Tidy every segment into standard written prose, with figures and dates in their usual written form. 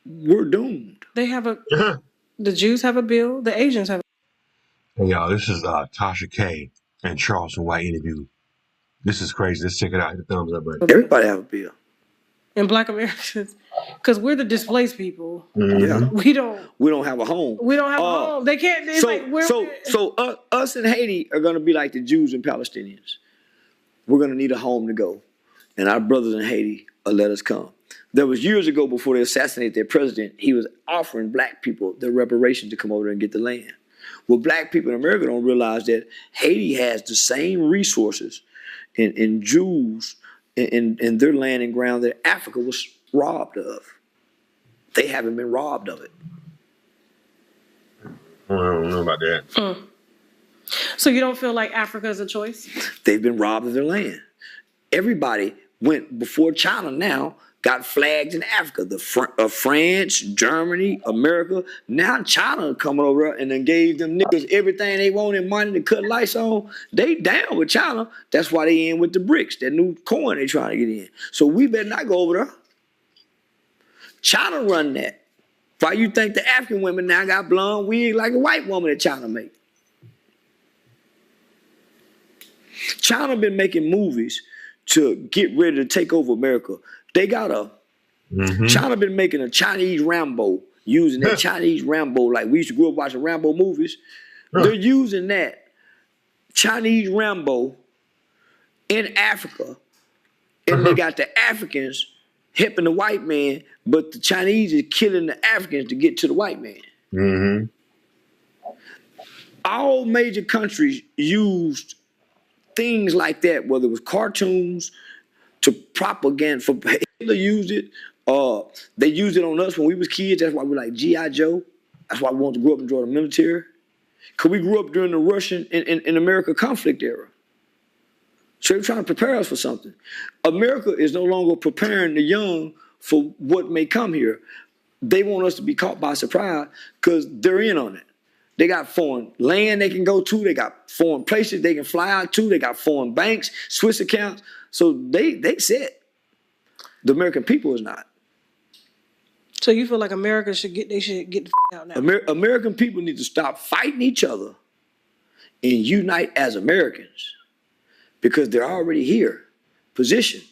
we're doomed. They have a. The Jews have a bill. The Asians have. Hey y'all, this is Tasha K and Charleston White interview. This is crazy. Let's check it out. Hit the thumbs up button. Everybody have a bill. And Black Americans, because we're the displaced people. Yeah, we don't have a home. We don't have a home. They can't. It's Us in Haiti are gonna be like the Jews and Palestinians. We're gonna need a home to go, and our brothers in Haiti will let us come. There was years ago before they assassinated their president, he was offering black people the reparations to come over there and get the land. Well, black people in America don't realize that Haiti has the same resources and Jews in their land and ground that Africa was robbed of. They haven't been robbed of it. I don't know about that. So you don't feel like Africa is a choice? They've been robbed of their land. Everybody went before China now got flags in Africa. France, Germany, America. Now China coming over and then gave them niggas everything they wanted, money to cut lights on. They down with China. That's why they in with the BRICS, that new coin they trying to get in. So we better not go over there. China run that. Why you think the African women now got blonde wig like a white woman that China make? China been making movies to get ready to take over America. They got China been making a Chinese Rambo, using that Chinese Rambo, like we used to grow up watching Rambo movies. They're using that Chinese Rambo in Africa, and they got the Africans helping the white man, but the Chinese is killing the Africans to get to the white man. All major countries used things like that, whether it was cartoons to propaganda. For Hitler used it. They used it on us when we was kids. That's why we like G.I. Joe. That's why we wanted to grow up and join the military. Because we grew up during the Russian and America conflict era. So they're trying to prepare us for something. America is no longer preparing the young for what may come here. They want us to be caught by surprise because they're in on it. They got foreign land they can go to. They got foreign places they can fly out to. They got foreign banks, Swiss accounts. So they said the American people is not. So you feel like America should get the out now? American people need to stop fighting each other and unite as Americans because they're already here, positioned.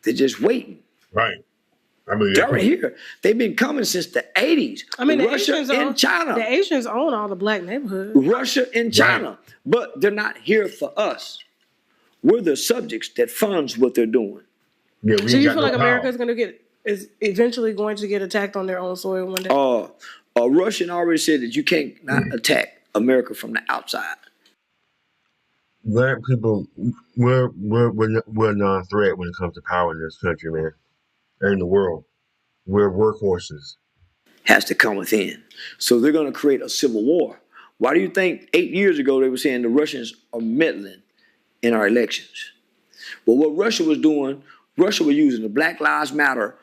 They're just waiting. Right. I mean, they're already here. They've been coming since the 80s. I mean, Russia and China. The Asians own all the black neighborhoods. Russia and China. But they're not here for us. We're the subjects that funds what they're doing. Yeah, so you feel like America is eventually going to get attacked on their own soil one day? Russian already said that you can't not attack America from the outside. Black people, we're non-threat when it comes to power in this country, man. In the world. We're workhorses. Has to come within. So they're going to create a civil war. Why do you think 8 years ago they were saying the Russians are meddling in our elections? Well, what Russia was doing, Russia was using the Black Lives Matter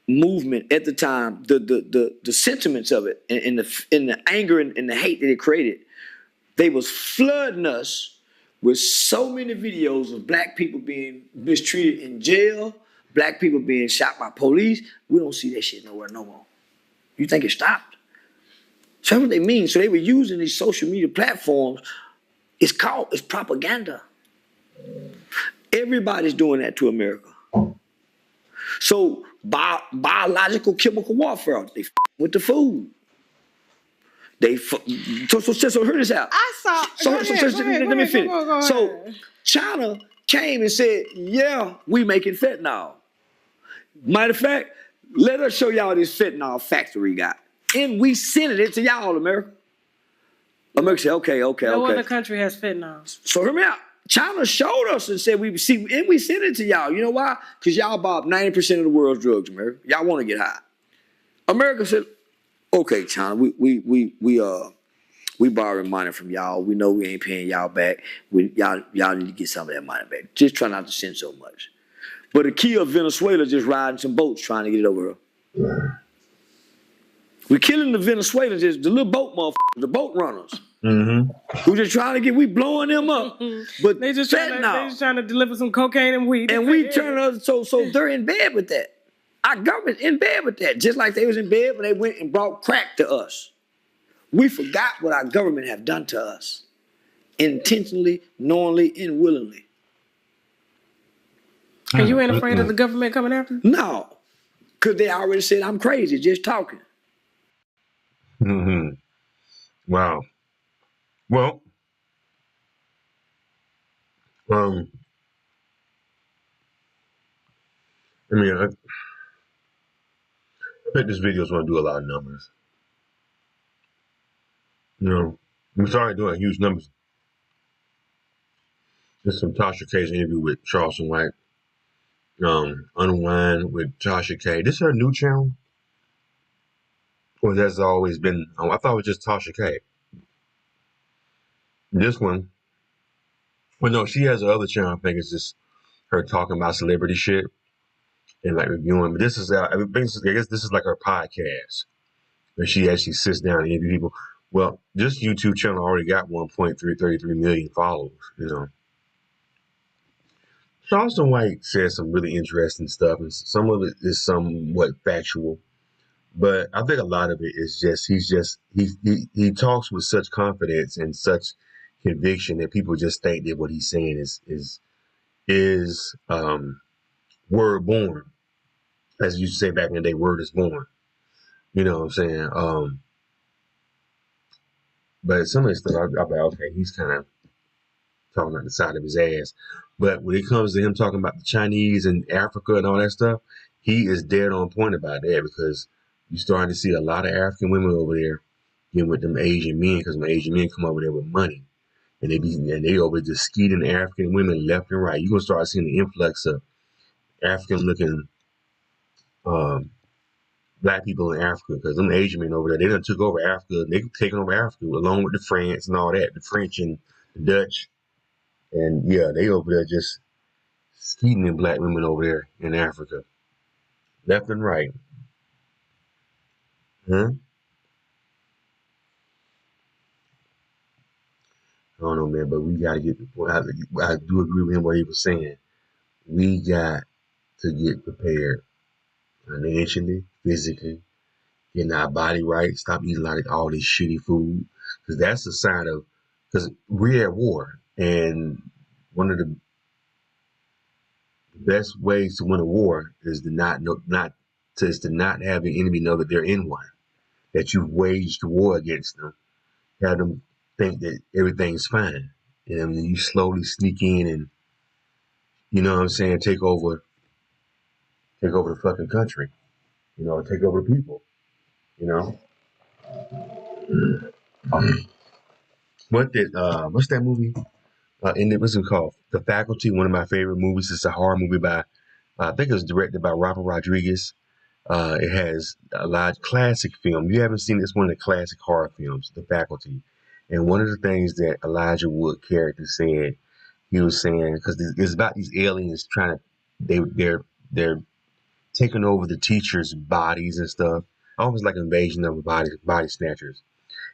movement at the time, the sentiments of it, and the anger and the hate that it created. They was flooding us with so many videos of black people being mistreated in jail, black people being shot by police. We don't see that shit nowhere no more. You think it stopped? So that's what they mean. So they were using these social media platforms. It's propaganda. Everybody's doing that to America. So biological chemical warfare, they with the food. So hear this out. Let me finish. So China came and said, yeah, we making fentanyl. Matter of fact, let us show y'all this fentanyl factory we got. And we sent it to y'all, America. America said, okay. No other country has fentanyl. So hear me out. China showed us and said, we sent it to y'all. You know why? Because y'all bought 90% of the world's drugs, America. Y'all want to get high. America said, okay, China, we borrowing money from y'all. We know we ain't paying y'all back. Y'all need to get some of that money back. Just try not to send so much. But the key of Venezuela just riding some boats trying to get it over here. We're killing the Venezuelans, just the little boat motherfuckers, the boat runners. Who just trying to we blowing them up. But they just trying to deliver some cocaine and weed. And we turn us so they're in bed with that. Our government's in bed with that, just like they was in bed when they went and brought crack to us. We forgot what our government have done to us, intentionally, knowingly, and willingly. And you ain't afraid of the government coming after you? No, because they already said I'm crazy just talking. Mm-hmm. Wow. Well, I mean, I think this video is going to do a lot of numbers. You know, we started doing huge numbers. This is from Tasha K's interview with Charleston White. Unwind with Tasha K. This is her new channel? Or that's always been, I thought it was just Tasha K. This one, well, no, she has another channel. I think it's just her talking about celebrity shit and like reviewing. But this is, I guess this is like her podcast where she actually sits down and interview people. Well, this YouTube channel already got 1.333 million followers, you know. Charleston White says some really interesting stuff, and some of it is somewhat factual. But I think a lot of it is just he talks with such confidence and such conviction that people just think that what he's saying is word born, as you used to say back in the day, word is born. You know what I'm saying? But some of the stuff I'm like, okay, he's kind of talking out the side of his ass. But when it comes to him talking about the Chinese and Africa and all that stuff, he is dead on point about that, because you're starting to see a lot of African women over there getting with them Asian men, because them Asian men come over there with money. And they over just skeeting African women left and right. You're gonna start seeing the influx of African looking black people in Africa, because them Asian men over there, they done took over Africa. They taking over Africa along with the France and all that, the French and the Dutch. And yeah, they over there just skeeting in black women over there in Africa, left and right. Huh? I don't know, man, but we gotta get. I do agree with him what he was saying. We got to get prepared financially, physically, getting our body right. Stop eating like all this shitty food, because that's a sign of, because we're at war, and one of the best ways to win a war is to not have the enemy know that they're in one, that you've waged war against them, have them think that everything's fine, and then you slowly sneak in and, you know what I'm saying, take over the fucking country, you know, take over the people, you know. What's that movie? What's it called? The Faculty, one of my favorite movies. It's a horror movie by, I think it was directed by Robert Rodriguez. It has a lot of classic film. You haven't seen it, it's one of the classic horror films, The Faculty. And one of the things that Elijah Wood character said, he was saying, because it's about these aliens trying to, they're taking over the teachers' bodies and stuff, almost like invasion of body snatchers.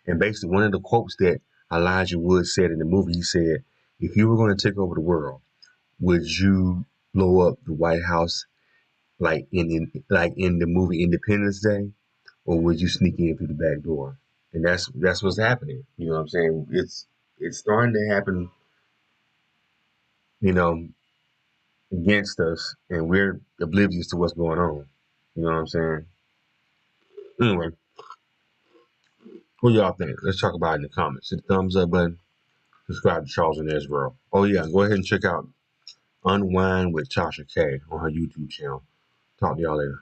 And basically, one of the quotes that Elijah Wood said in the movie, he said, "If you were going to take over the world, would you blow up the White House like in the movie Independence Day, or would you sneak in through the back door?" And that's what's happening. You know what I'm saying? It's starting to happen, you know, against us, and we're oblivious to what's going on. You know what I'm saying? Anyway, what y'all think? Let's talk about it in the comments. Hit the thumbs up button. Subscribe to Charles and Israel. Oh yeah, go ahead and check out Unwind with Tasha K on her YouTube channel. Talk to y'all later.